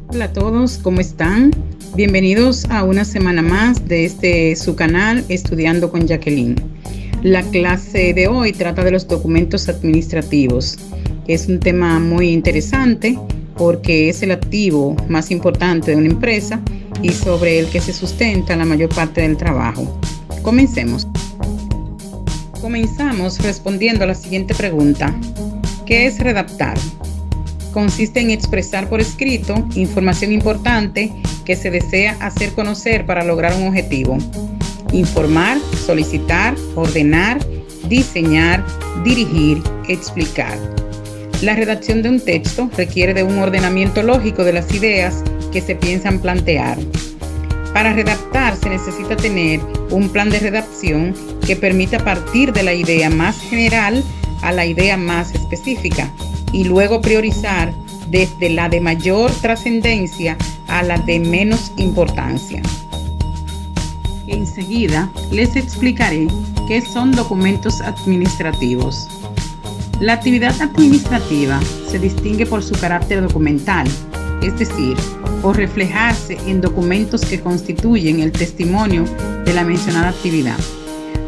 Hola a todos, ¿cómo están? Bienvenidos a una semana más de su canal Estudiando con Jacqueline. La clase de hoy trata de los documentos administrativos. Es un tema muy interesante porque es el activo más importante de una empresa y sobre el que se sustenta la mayor parte del trabajo. Comencemos. Comenzamos respondiendo a la siguiente pregunta. ¿Qué es redactar? Consiste en expresar por escrito información importante que se desea hacer conocer para lograr un objetivo. Informar, solicitar, ordenar, diseñar, dirigir, explicar. La redacción de un texto requiere de un ordenamiento lógico de las ideas que se piensan plantear. Para redactar se necesita tener un plan de redacción que permita partir de la idea más general a la idea más específica y luego priorizar desde la de mayor trascendencia a la de menos importancia. Enseguida les explicaré qué son documentos administrativos. La actividad administrativa se distingue por su carácter documental, es decir, por reflejarse en documentos que constituyen el testimonio de la mencionada actividad.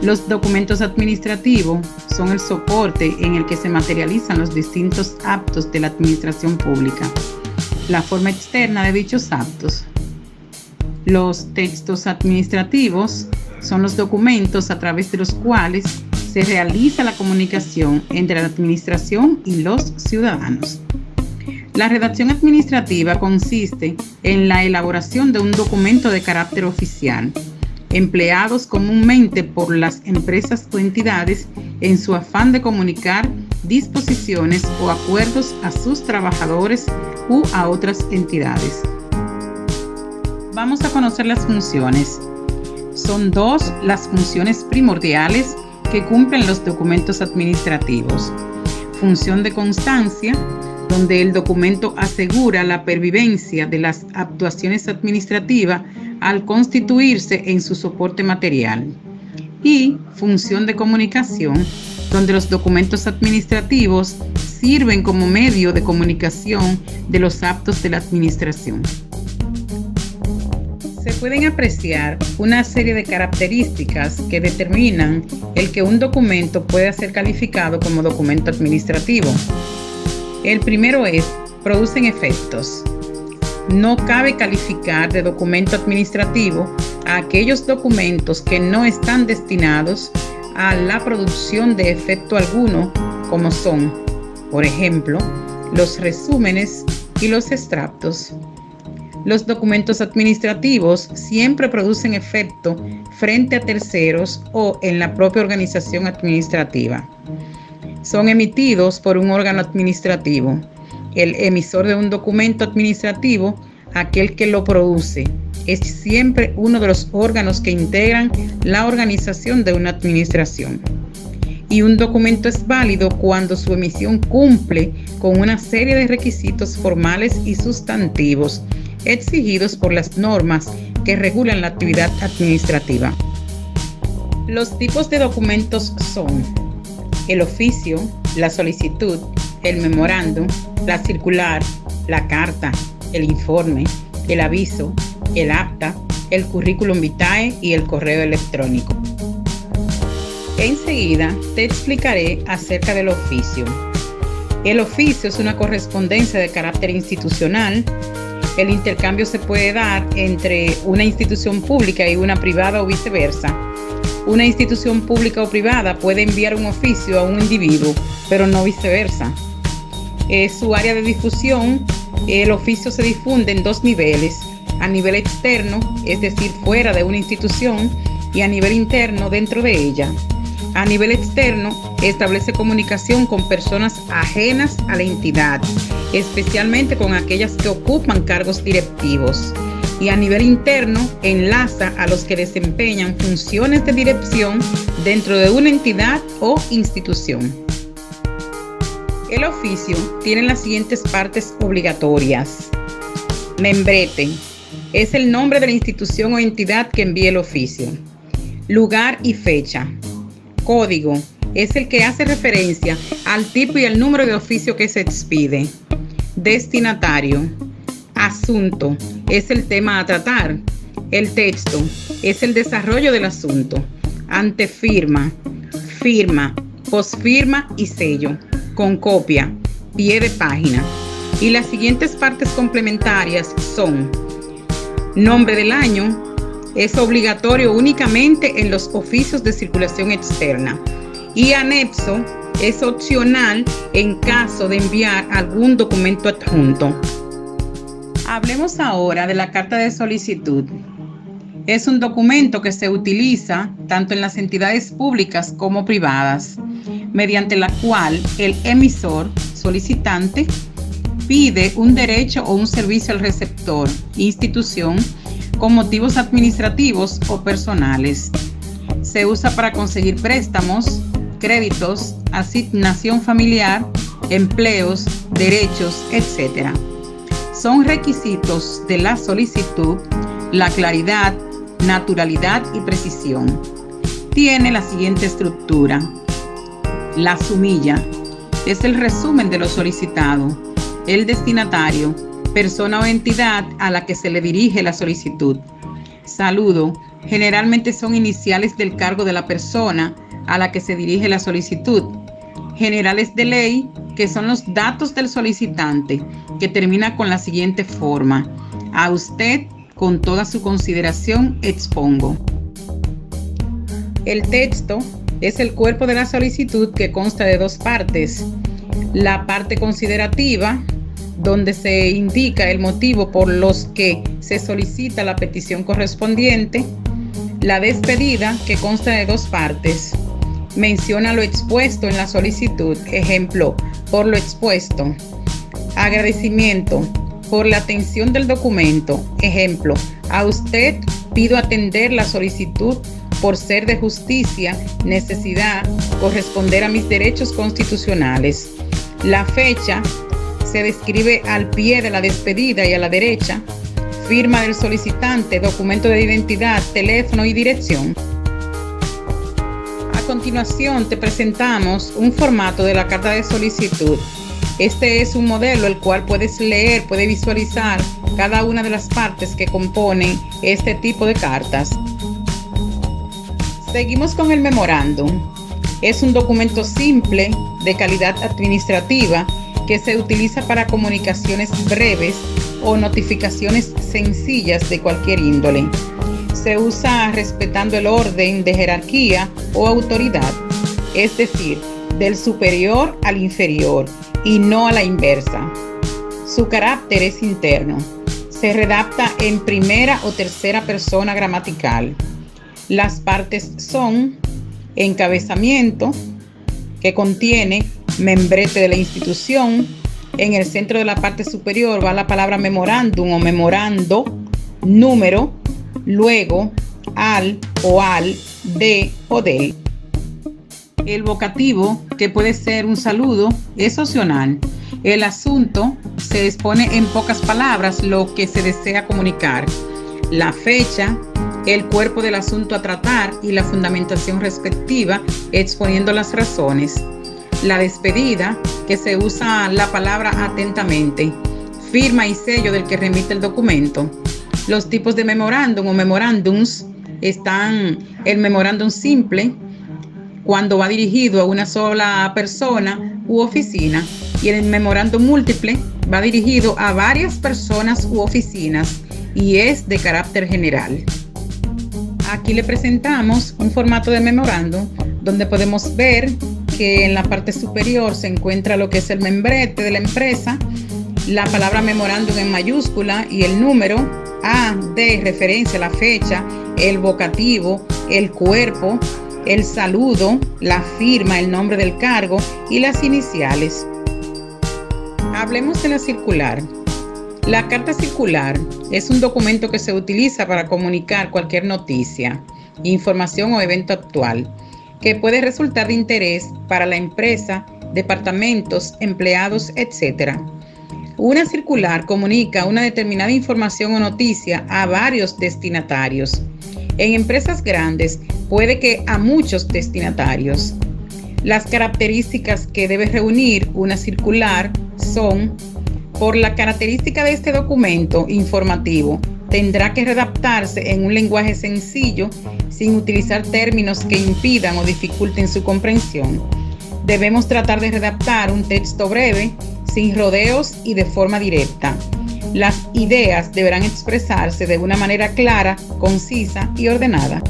Los documentos administrativos son el soporte en el que se materializan los distintos actos de la administración pública, la forma externa de dichos actos. Los textos administrativos son los documentos a través de los cuales se realiza la comunicación entre la administración y los ciudadanos. La redacción administrativa consiste en la elaboración de un documento de carácter oficial, empleados comúnmente por las empresas o entidades en su afán de comunicar disposiciones o acuerdos a sus trabajadores u a otras entidades. Vamos a conocer las funciones. Son dos las funciones primordiales que cumplen los documentos administrativos. Función de constancia, donde el documento asegura la pervivencia de las actuaciones administrativas al constituirse en su soporte material. Y función de comunicación, donde los documentos administrativos sirven como medio de comunicación de los actos de la administración. Se pueden apreciar una serie de características que determinan el que un documento pueda ser calificado como documento administrativo. El primero es, producen efectos. No cabe calificar de documento administrativo a aquellos documentos que no están destinados a la producción de efecto alguno, como son, por ejemplo, los resúmenes y los extractos. Los documentos administrativos siempre producen efecto frente a terceros o en la propia organización administrativa. Son emitidos por un órgano administrativo. El emisor de un documento administrativo, aquel que lo produce, es siempre uno de los órganos que integran la organización de una administración. Y un documento es válido cuando su emisión cumple con una serie de requisitos formales y sustantivos exigidos por las normas que regulan la actividad administrativa. Los tipos de documentos son el oficio, la solicitud, el memorándum, la circular, la carta, el informe, el aviso, el acta, el currículum vitae y el correo electrónico. Enseguida te explicaré acerca del oficio. El oficio es una correspondencia de carácter institucional. El intercambio se puede dar entre una institución pública y una privada o viceversa. Una institución pública o privada puede enviar un oficio a un individuo, pero no viceversa. Su área de difusión, el oficio se difunde en dos niveles: a nivel externo, es decir, fuera de una institución, y a nivel interno, dentro de ella. A nivel externo, establece comunicación con personas ajenas a la entidad, especialmente con aquellas que ocupan cargos directivos. Y a nivel interno, enlaza a los que desempeñan funciones de dirección dentro de una entidad o institución. El oficio tiene las siguientes partes obligatorias. Membrete es el nombre de la institución o entidad que envía el oficio. Lugar y fecha. Código es el que hace referencia al tipo y al número de oficio que se expide. Destinatario. Asunto es el tema a tratar. El texto es el desarrollo del asunto. Antefirma, firma, posfirma y sello, con copia, pie de página. Y las siguientes partes complementarias son: nombre del año, es obligatorio únicamente en los oficios de circulación externa. Y anexo es opcional en caso de enviar algún documento adjunto. Hablemos ahora de la carta de solicitud. Es un documento que se utiliza tanto en las entidades públicas como privadas, mediante la cual el emisor, solicitante, pide un derecho o un servicio al receptor, institución, con motivos administrativos o personales. Se usa para conseguir préstamos, créditos, asignación familiar, empleos, derechos, etc. Son requisitos de la solicitud la claridad, naturalidad y precisión. Tiene la siguiente estructura. La sumilla es el resumen de lo solicitado. El destinatario, persona o entidad a la que se le dirige la solicitud. Saludo, generalmente son iniciales del cargo de la persona a la que se dirige la solicitud. Generales de ley, que son los datos del solicitante, que termina con la siguiente forma: a usted, con toda su consideración, expongo. El texto es el cuerpo de la solicitud, que consta de dos partes. La parte considerativa, donde se indica el motivo por los que se solicita la petición correspondiente. La despedida, que consta de dos partes. Menciona lo expuesto en la solicitud, ejemplo, por lo expuesto. Agradecimiento por la atención del documento, ejemplo, a usted pido atender la solicitud por ser de justicia, necesidad, corresponder a mis derechos constitucionales. La fecha se describe al pie de la despedida y a la derecha. Firma del solicitante, documento de identidad, teléfono y dirección. A continuación te presentamos un formato de la carta de solicitud. Este es un modelo el cual puedes leer, puedes visualizar cada una de las partes que componen este tipo de cartas. Seguimos con el memorándum. Es un documento simple de calidad administrativa que se utiliza para comunicaciones breves o notificaciones sencillas de cualquier índole. Se usa respetando el orden de jerarquía o autoridad, es decir, del superior al inferior y no a la inversa. Su carácter es interno. Se redacta en primera o tercera persona gramatical. Las partes son: encabezamiento, que contiene membrete de la institución. En el centro de la parte superior va la palabra memorándum o memorando, número, luego al o al, de o del. El vocativo, que puede ser un saludo, es opcional. El asunto se expone en pocas palabras lo que se desea comunicar. La fecha, el cuerpo del asunto a tratar y la fundamentación respectiva, exponiendo las razones. La despedida, que se usa la palabra atentamente. Firma y sello del que remite el documento. Los tipos de memorándum o memorándums están: el memorándum simple, cuando va dirigido a una sola persona u oficina, y el memorándum múltiple va dirigido a varias personas u oficinas y es de carácter general. Aquí le presentamos un formato de memorándum donde podemos ver que en la parte superior se encuentra lo que es el membrete de la empresa, la palabra memorándum en mayúscula y el número, A, D, referencia a la fecha, el vocativo, el cuerpo, el saludo, la firma, el nombre del cargo y las iniciales. Hablemos de la circular. La carta circular es un documento que se utiliza para comunicar cualquier noticia, información o evento actual que puede resultar de interés para la empresa, departamentos, empleados, etc. Una circular comunica una determinada información o noticia a varios destinatarios. En empresas grandes puede que a muchos destinatarios. Las características que debe reunir una circular son: Por la característica de este documento informativo, tendrá que redactarse en un lenguaje sencillo, sin utilizar términos que impidan o dificulten su comprensión. Debemos tratar de redactar un texto breve, sin rodeos y de forma directa. Las ideas deberán expresarse de una manera clara, concisa y ordenada.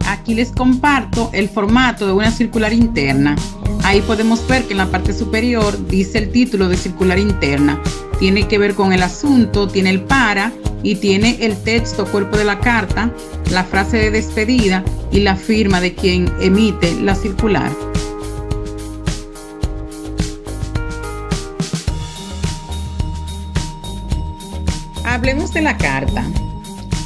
Aquí les comparto el formato de una circular interna. Ahí podemos ver que en la parte superior dice el título de circular interna. Tiene que ver con el asunto, tiene el para y tiene el texto cuerpo de la carta, la frase de despedida y la firma de quien emite la circular. Hablemos de la carta.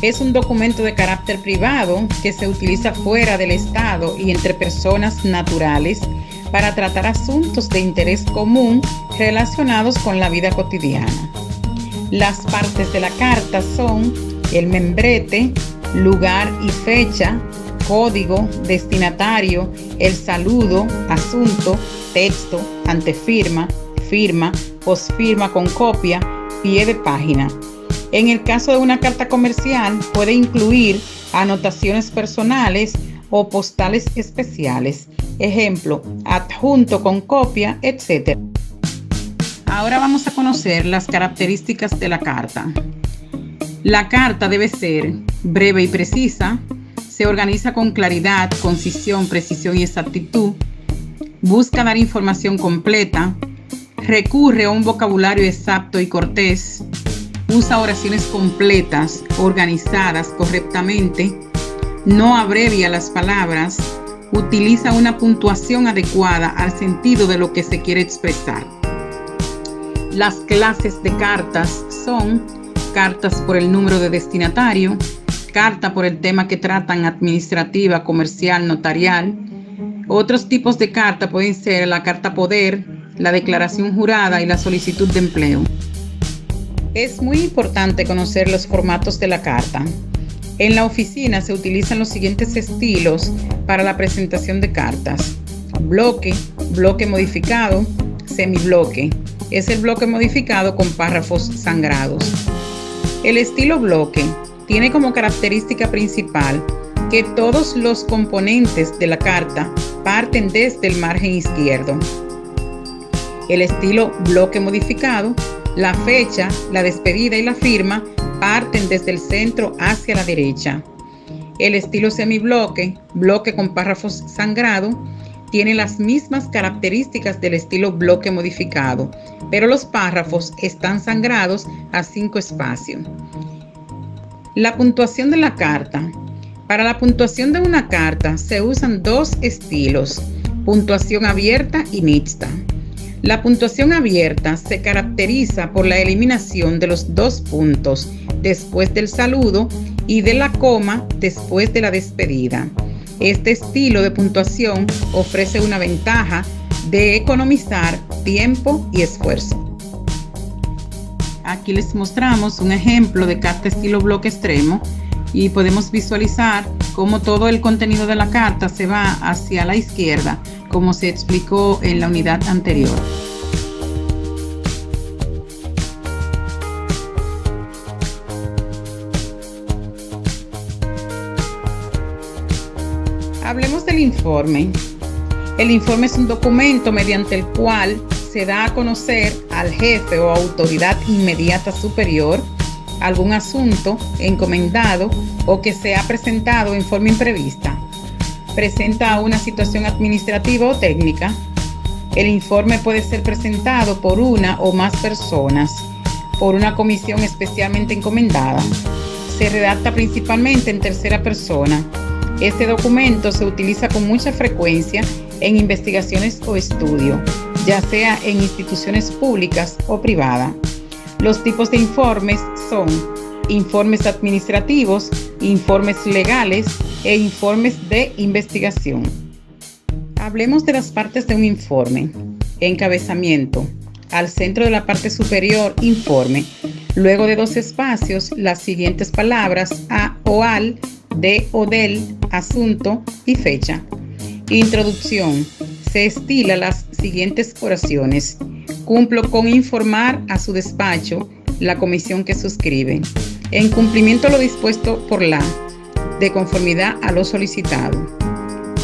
Es un documento de carácter privado que se utiliza fuera del Estado y entre personas naturales para tratar asuntos de interés común relacionados con la vida cotidiana. Las partes de la carta son el membrete, lugar y fecha, código, destinatario, el saludo, asunto, texto, antefirma, firma, posfirma con copia, pie de página. En el caso de una carta comercial, puede incluir anotaciones personales o postales especiales. Ejemplo, adjunto con copia, etc. Ahora vamos a conocer las características de la carta. La carta debe ser breve y precisa, se organiza con claridad, concisión, precisión y exactitud, busca dar información completa, recurre a un vocabulario exacto y cortés, usa oraciones completas, organizadas correctamente, no abrevia las palabras, utiliza una puntuación adecuada al sentido de lo que se quiere expresar. Las clases de cartas son cartas por el número de destinatario, carta por el tema que tratan, administrativa, comercial, notarial. Otros tipos de carta pueden ser la carta poder, la declaración jurada y la solicitud de empleo. Es muy importante conocer los formatos de la carta. En la oficina se utilizan los siguientes estilos para la presentación de cartas: bloque, bloque modificado, semibloque. Es el bloque modificado con párrafos sangrados. El estilo bloque tiene como característica principal que todos los componentes de la carta parten desde el margen izquierdo. El estilo bloque modificado, la fecha, la despedida y la firma parten desde el centro hacia la derecha. El estilo semibloque, bloque con párrafos sangrados, tiene las mismas características del estilo bloque modificado, pero los párrafos están sangrados a 5 espacios. La puntuación de la carta. Para la puntuación de una carta se usan dos estilos: puntuación abierta y mixta. La puntuación abierta se caracteriza por la eliminación de los 2 puntos después del saludo y de la coma después de la despedida. Este estilo de puntuación ofrece una ventaja de economizar tiempo y esfuerzo. Aquí les mostramos un ejemplo de carta estilo bloque extremo y podemos visualizar cómo todo el contenido de la carta se va hacia la izquierda, como se explicó en la unidad anterior. Hablemos del informe. El informe es un documento mediante el cual se da a conocer al jefe o autoridad inmediata superior algún asunto encomendado o que se ha presentado en forma imprevista. Presenta una situación administrativa o técnica. El informe puede ser presentado por una o más personas, por una comisión especialmente encomendada. Se redacta principalmente en tercera persona. Este documento se utiliza con mucha frecuencia en investigaciones o estudio, ya sea en instituciones públicas o privadas. Los tipos de informes son informes administrativos, informes legales e informes de investigación. Hablemos de las partes de un informe. Encabezamiento. Al centro de la parte superior, informe. Luego de 2 espacios, las siguientes palabras: a o al, de o del, asunto y fecha. Introducción. Se estila las siguientes oraciones. Cumplo con informar a su despacho, la comisión que suscribe, en cumplimiento de lo dispuesto por la, de conformidad a lo solicitado.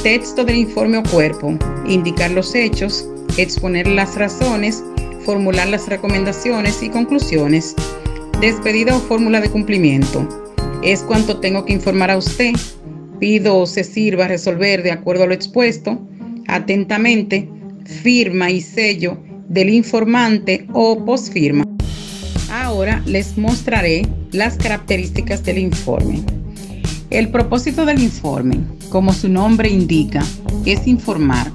Texto del informe o cuerpo, indicar los hechos, exponer las razones, formular las recomendaciones y conclusiones. Despedida o fórmula de cumplimiento. Es cuanto tengo que informar a usted. Pido se sirva resolver de acuerdo a lo expuesto. Atentamente, firma y sello del informante o posfirma. Ahora les mostraré las características del informe. El propósito del informe, como su nombre indica, es informar.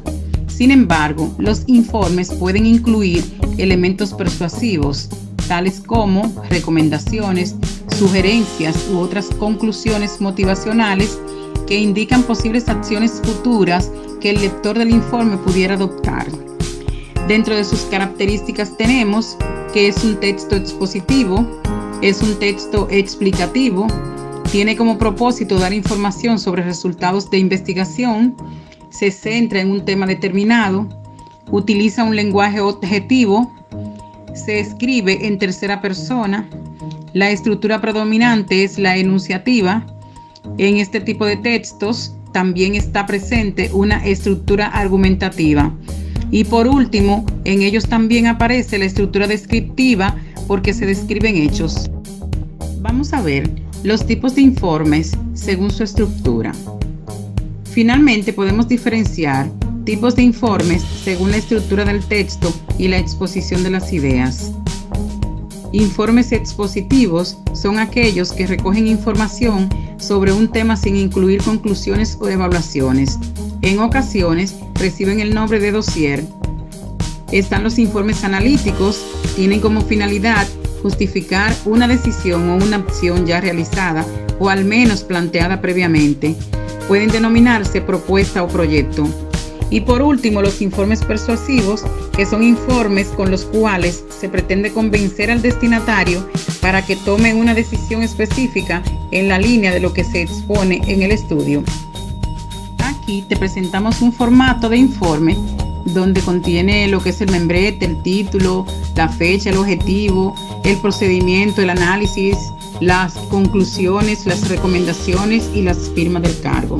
Sin embargo, los informes pueden incluir elementos persuasivos, tales como recomendaciones, sugerencias u otras conclusiones motivacionales que indican posibles acciones futuras que el lector del informe pudiera adoptar. Dentro de sus características tenemos que es un texto expositivo, es un texto explicativo, tiene como propósito dar información sobre resultados de investigación, se centra en un tema determinado, utiliza un lenguaje objetivo, se escribe en tercera persona, la estructura predominante es la enunciativa. En este tipo de textos también está presente una estructura argumentativa. Y por último, en ellos también aparece la estructura descriptiva porque se describen hechos. Vamos a ver los tipos de informes según su estructura. Finalmente, podemos diferenciar tipos de informes según la estructura del texto y la exposición de las ideas. Informes expositivos son aquellos que recogen información sobre un tema sin incluir conclusiones o evaluaciones. En ocasiones reciben el nombre de dossier. Están los informes analíticos, tienen como finalidad justificar una decisión o una acción ya realizada o al menos planteada previamente. Pueden denominarse propuesta o proyecto. Y por último, los informes persuasivos, que son informes con los cuales se pretende convencer al destinatario para que tome una decisión específica en la línea de lo que se expone en el estudio. Aquí te presentamos un formato de informe donde contiene lo que es el membrete, el título, la fecha, el objetivo, el procedimiento, el análisis, las conclusiones, las recomendaciones y las firmas del cargo.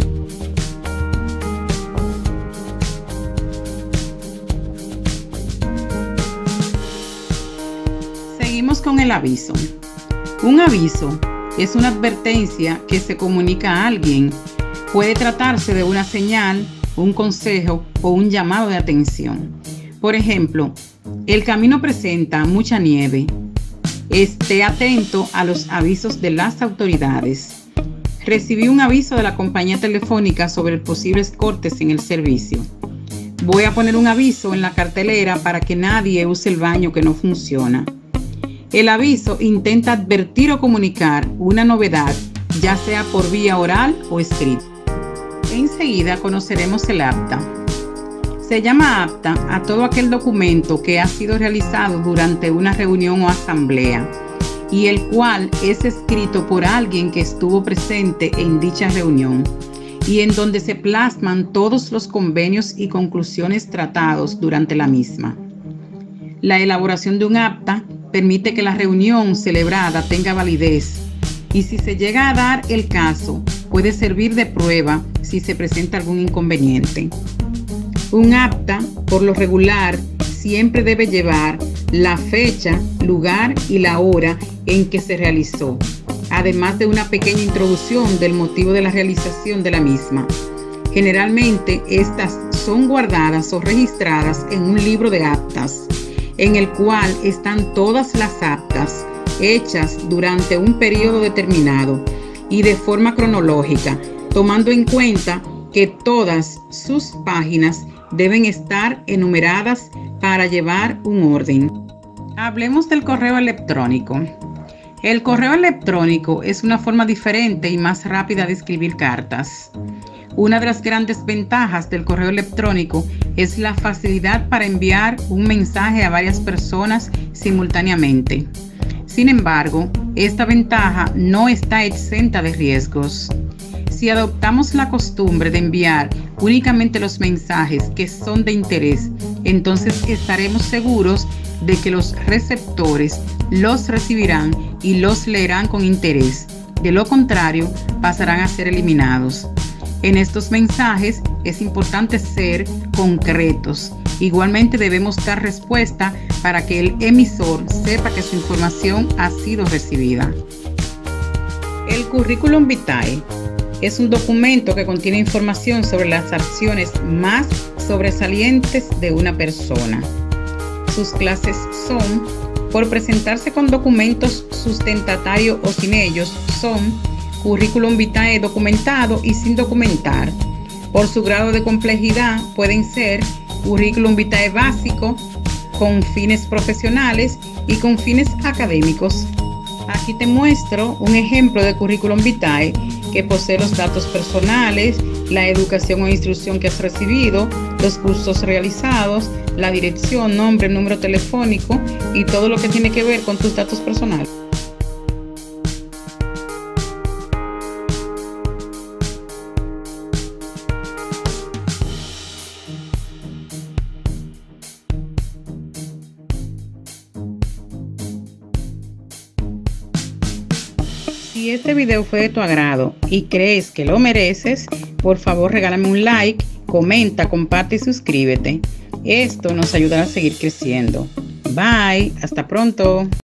Seguimos con el aviso. Un aviso es una advertencia que se comunica a alguien. Puede tratarse de una señal, un consejo o un llamado de atención. Por ejemplo, el camino presenta mucha nieve. Esté atento a los avisos de las autoridades. Recibí un aviso de la compañía telefónica sobre posibles cortes en el servicio. Voy a poner un aviso en la cartelera para que nadie use el baño que no funciona. El aviso intenta advertir o comunicar una novedad, ya sea por vía oral o escrita. Enseguida conoceremos el acta. Se llama acta a todo aquel documento que ha sido realizado durante una reunión o asamblea y el cual es escrito por alguien que estuvo presente en dicha reunión y en donde se plasman todos los convenios y conclusiones tratados durante la misma. La elaboración de un acta permite que la reunión celebrada tenga validez y si se llega a dar el caso, puede servir de prueba si se presenta algún inconveniente. Un acta, por lo regular, siempre debe llevar la fecha, lugar y la hora en que se realizó, además de una pequeña introducción del motivo de la realización de la misma. Generalmente, estas son guardadas o registradas en un libro de actas, en el cual están todas las actas hechas durante un periodo determinado y de forma cronológica, tomando en cuenta que todas sus páginas deben estar enumeradas para llevar un orden. Hablemos del correo electrónico. El correo electrónico es una forma diferente y más rápida de escribir cartas. Una de las grandes ventajas del correo electrónico es la facilidad para enviar un mensaje a varias personas simultáneamente. Sin embargo, esta ventaja no está exenta de riesgos. Si adoptamos la costumbre de enviar únicamente los mensajes que son de interés entonces estaremos seguros de que los receptores los recibirán y los leerán con interés. De lo contrario, pasarán a ser eliminados. En estos mensajes es importante ser concretos. Igualmente debemos dar respuesta para que el emisor sepa que su información ha sido recibida. El Curriculum Vitae es un documento que contiene información sobre las acciones más sobresalientes de una persona. Sus clases son: por presentarse con documentos sustentatarios o sin ellos, son Curriculum Vitae documentado y sin documentar. Por su grado de complejidad, pueden ser Curriculum Vitae básico, con fines profesionales y con fines académicos. Aquí te muestro un ejemplo de Curriculum Vitae que posee los datos personales, la educación o instrucción que has recibido, los cursos realizados, la dirección, nombre, número telefónico y todo lo que tiene que ver con tus datos personales. Si este video fue de tu agrado y crees que lo mereces, por favor regálame un like, comenta, comparte y suscríbete. Esto nos ayudará a seguir creciendo. Bye, hasta pronto.